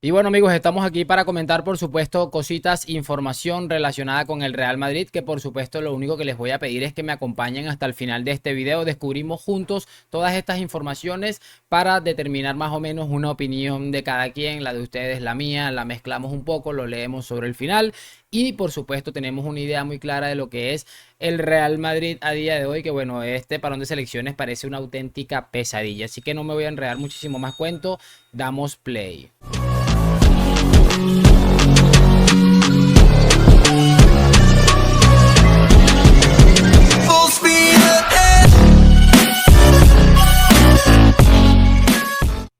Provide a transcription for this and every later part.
Y bueno amigos, estamos aquí para comentar por supuesto cositas, información relacionada con el Real Madrid, que por supuesto lo único que les voy a pedir es que me acompañen hasta el final de este video. Descubrimos juntos todas estas informaciones para determinar más o menos una opinión de cada quien, la de ustedes, la mía, la mezclamos un poco, lo leemos sobre el final y por supuesto tenemos una idea muy clara de lo que es el Real Madrid a día de hoy, que bueno, este parón de selecciones parece una auténtica pesadilla, así que no me voy a enredar muchísimo más cuento, damos play.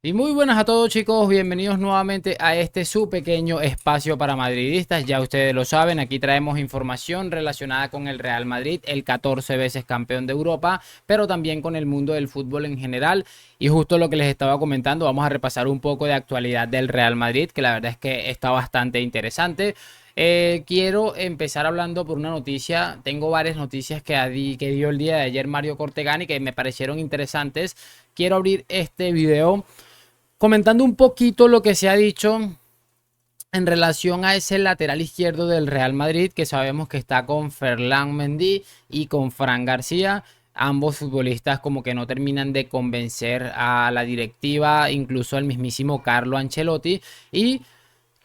Y muy buenas a todos chicos, bienvenidos nuevamente a este su pequeño espacio para madridistas. Ya ustedes lo saben, aquí traemos información relacionada con el Real Madrid, el 14 veces campeón de Europa, pero también con el mundo del fútbol en general. Y justo lo que les estaba comentando, vamos a repasar un poco de actualidad del Real Madrid, que la verdad es que está bastante interesante. Quiero empezar hablando por una noticia. Tengo varias noticias que dio el día de ayer Mario Cortegani que me parecieron interesantes. Quiero abrir este video comentando un poquito lo que se ha dicho en relación a ese lateral izquierdo del Real Madrid, que sabemos que está con Ferland Mendy y con Fran García. Ambos futbolistas como que no terminan de convencer a la directiva, incluso al mismísimo Carlo Ancelotti. Y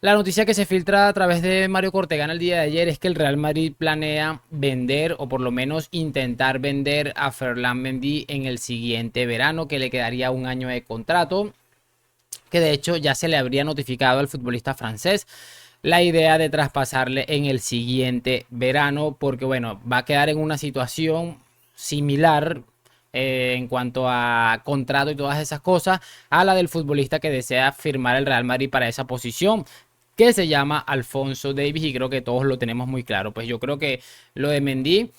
la noticia que se filtra a través de Mario Cortegana el día de ayer es que el Real Madrid planea vender o por lo menos intentar vender a Ferland Mendy en el siguiente verano, que le quedaría un año de contrato, que de hecho ya se le habría notificado al futbolista francés la idea de traspasarle en el siguiente verano, porque bueno, va a quedar en una situación similar en cuanto a contrato y todas esas cosas a la del futbolista que desea firmar el Real Madrid para esa posición, que se llama Alphonso Davies, y creo que todos lo tenemos muy claro. Pues yo creo que lo de Mendy,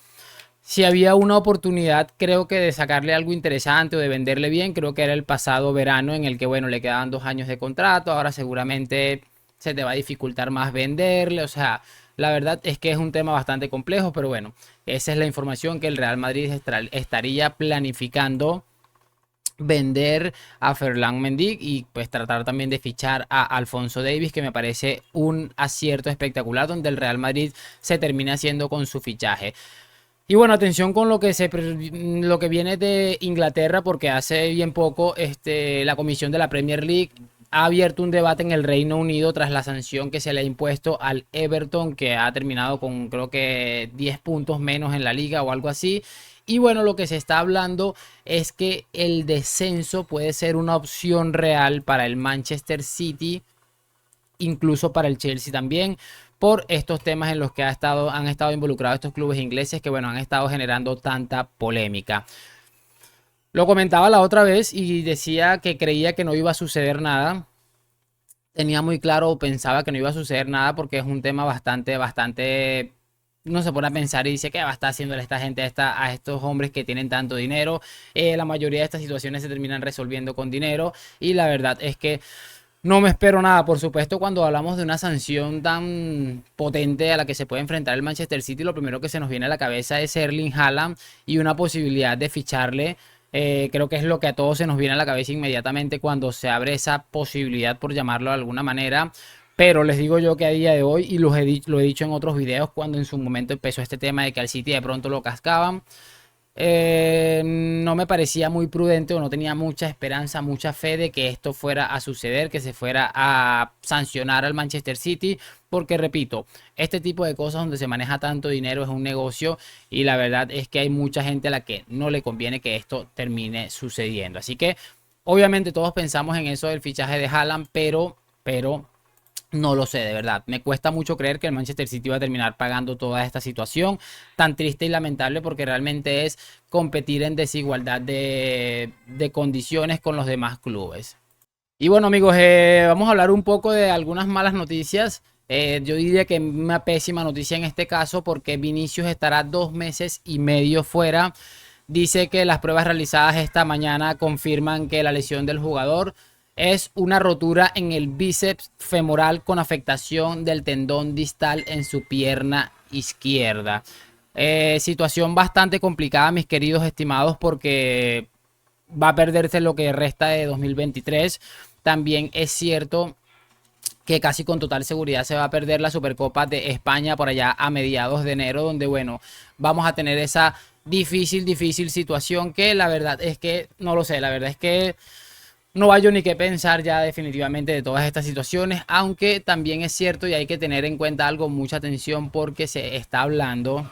si había una oportunidad, creo que de sacarle algo interesante o de venderle bien, creo que era el pasado verano en el que, bueno, le quedaban 2 años de contrato, ahora seguramente se te va a dificultar más venderle, o sea, la verdad es que es un tema bastante complejo, pero bueno, esa es la información que el Real Madrid estaría planificando vender a Ferland Mendy y pues tratar también de fichar a Alphonso Davies, que me parece un acierto espectacular donde el Real Madrid se termina haciendo con su fichaje. Y bueno, atención con lo que viene de Inglaterra, porque hace bien poco la comisión de la Premier League ha abierto un debate en el Reino Unido tras la sanción que se le ha impuesto al Everton, que ha terminado con creo que 10 puntos menos en la liga o algo así. Y bueno, lo que se está hablando es que el descenso puede ser una opción real para el Manchester City, incluso para el Chelsea también, por estos temas en los que han estado involucrados estos clubes ingleses que, bueno, han estado generando tanta polémica. Lo comentaba la otra vez y decía que creía que no iba a suceder nada. Tenía muy claro o pensaba que no iba a suceder nada porque es un tema bastante. No se pone a pensar y dice que va a estar haciéndole esta gente a estos hombres que tienen tanto dinero. La mayoría de estas situaciones se terminan resolviendo con dinero y la verdad es que no me espero nada. Por supuesto, cuando hablamos de una sanción tan potente a la que se puede enfrentar el Manchester City, lo primero que se nos viene a la cabeza es Erling Haaland y una posibilidad de ficharle. Creo que es lo que a todos se nos viene a la cabeza inmediatamente cuando se abre esa posibilidad, por llamarlo de alguna manera. Pero les digo yo que a día de hoy, y lo he dicho en otros videos, cuando en su momento empezó este tema de que al City de pronto lo cascaban, no me parecía muy prudente o no tenía mucha esperanza, mucha fe de que esto fuera a suceder, que se fuera a sancionar al Manchester City, porque repito, este tipo de cosas donde se maneja tanto dinero es un negocio y la verdad es que hay mucha gente a la que no le conviene que esto termine sucediendo. Así que obviamente todos pensamos en eso del fichaje de Haaland, pero no lo sé, de verdad. Me cuesta mucho creer que el Manchester City va a terminar pagando toda esta situación tan triste y lamentable porque realmente es competir en desigualdad de condiciones con los demás clubes. Y bueno amigos, vamos a hablar un poco de algunas malas noticias. Yo diría que una pésima noticia en este caso porque Vinicius estará 2 meses y medio fuera. Dice que las pruebas realizadas esta mañana confirman que la lesión del jugador es una rotura en el bíceps femoral con afectación del tendón distal en su pierna izquierda. Situación bastante complicada, mis queridos estimados, porque va a perderse lo que resta de 2023. También es cierto que casi con total seguridad se va a perder la Supercopa de España por allá a mediados de enero, donde bueno, vamos a tener esa difícil situación que la verdad es que, no lo sé, la verdad es que no hay ni qué pensar ya definitivamente de todas estas situaciones, aunque también es cierto y hay que tener en cuenta algo, mucha atención, porque se está hablando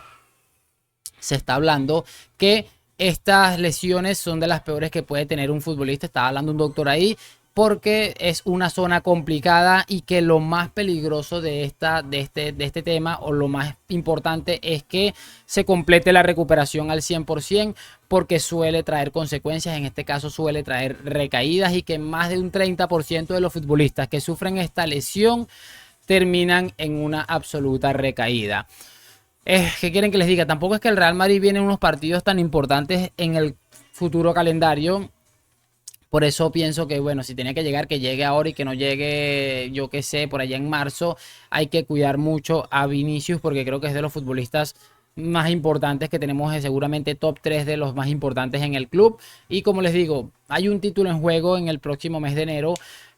que estas lesiones son de las peores que puede tener un futbolista. Estaba hablando un doctor ahí, porque es una zona complicada y que lo más peligroso de este tema, o lo más importante, es que se complete la recuperación al 100%, porque suele traer consecuencias. En este caso suele traer recaídas, y que más de un 30% de los futbolistas que sufren esta lesión terminan en una absoluta recaída. ¿Qué quieren que les diga? Tampoco es que el Real Madrid viene en unos partidos tan importantes en el futuro calendario. Por eso pienso que, bueno, si tiene que llegar, que llegue ahora y que no llegue, yo qué sé, por allá en marzo. Hay que cuidar mucho a Vinicius, porque creo que es de los futbolistas más importantes que tenemos, seguramente top 3 de los más importantes en el club. Y como les digo, hay un título en juego en el próximo mes de enero,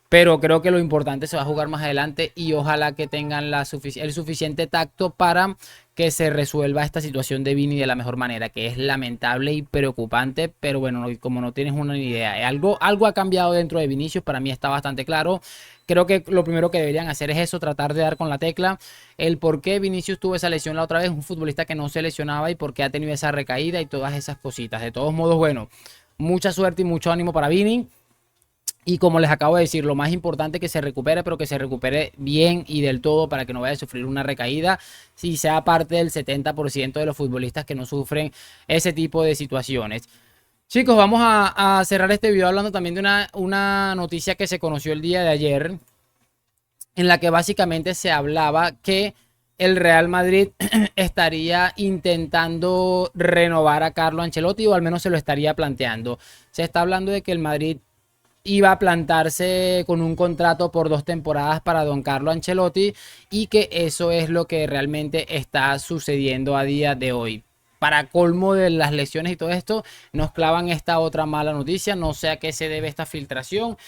pero creo que lo importante se va a jugar más adelante, y ojalá que tengan el suficiente tacto para que se resuelva esta situación de Vini de la mejor manera, que es lamentable y preocupante. Pero bueno, como no tienes una idea, algo ha cambiado dentro de Vinicius, para mí está bastante claro. Creo que lo primero que deberían hacer es eso, tratar de dar con la tecla, el por qué Vinicius tuvo esa lesión la otra vez, un futbolista que no se lesionaba, y por qué ha tenido esa recaída y todas esas cositas. De todos modos, bueno, mucha suerte y mucho ánimo para Vini. Y como les acabo de decir, lo más importante es que se recupere, pero que se recupere bien y del todo, para que no vaya a sufrir una recaída, si sea parte del 70% de los futbolistas que no sufren ese tipo de situaciones. Chicos, vamos a cerrar este video hablando también de una noticia que se conoció el día de ayer, en la que básicamente se hablaba que el Real Madrid estaría intentando renovar a Carlo Ancelotti, o al menos se lo estaría planteando. Se está hablando de que el Madrid iba a plantarse con un contrato por 2 temporadas para don Carlo Ancelotti, y que eso es lo que realmente está sucediendo a día de hoy. Para colmo de las lesiones y todo esto, nos clavan esta otra mala noticia. No sé a qué se debe esta filtración.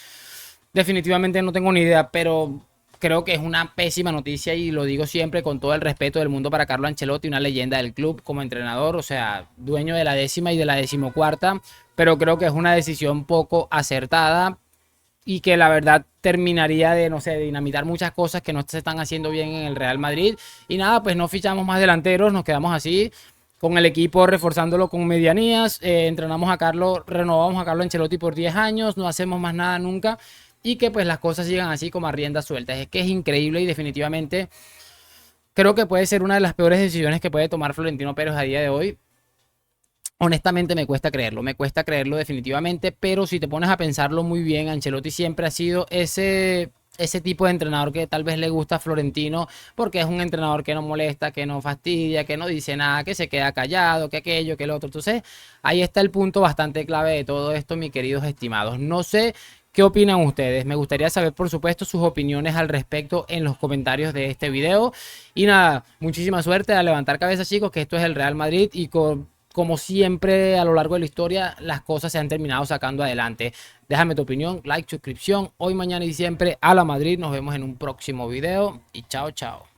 Definitivamente no tengo ni idea, pero creo que es una pésima noticia, y lo digo siempre con todo el respeto del mundo para Carlo Ancelotti, una leyenda del club como entrenador, o sea, dueño de la 10ª y de la 14ª, pero creo que es una decisión poco acertada, y que la verdad terminaría de, no sé, de dinamitar muchas cosas que no se están haciendo bien en el Real Madrid. Y nada, pues no fichamos más delanteros, nos quedamos así con el equipo, reforzándolo con medianías. Entrenamos a Carlo, renovamos a Carlo Ancelotti por 10 años, no hacemos más nada nunca, y que pues las cosas sigan así como a rienda suelta. Es que es increíble, y definitivamente creo que puede ser una de las peores decisiones que puede tomar Florentino Pérez a día de hoy. Honestamente me cuesta creerlo definitivamente, pero si te pones a pensarlo muy bien, Ancelotti siempre ha sido ese tipo de entrenador que tal vez le gusta a Florentino, porque es un entrenador que no molesta, que no fastidia, que no dice nada, que se queda callado, que aquello, que el otro. Entonces, ahí está el punto bastante clave de todo esto, mis queridos estimados. No sé qué opinan ustedes. Me gustaría saber, por supuesto, sus opiniones al respecto en los comentarios de este video. Y nada, muchísima suerte a levantar cabeza, chicos, que esto es el Real Madrid, y como siempre a lo largo de la historia, las cosas se han terminado sacando adelante. Déjame tu opinión, like, suscripción. Hoy, mañana y siempre a la Madrid. Nos vemos en un próximo video, y chao, chao.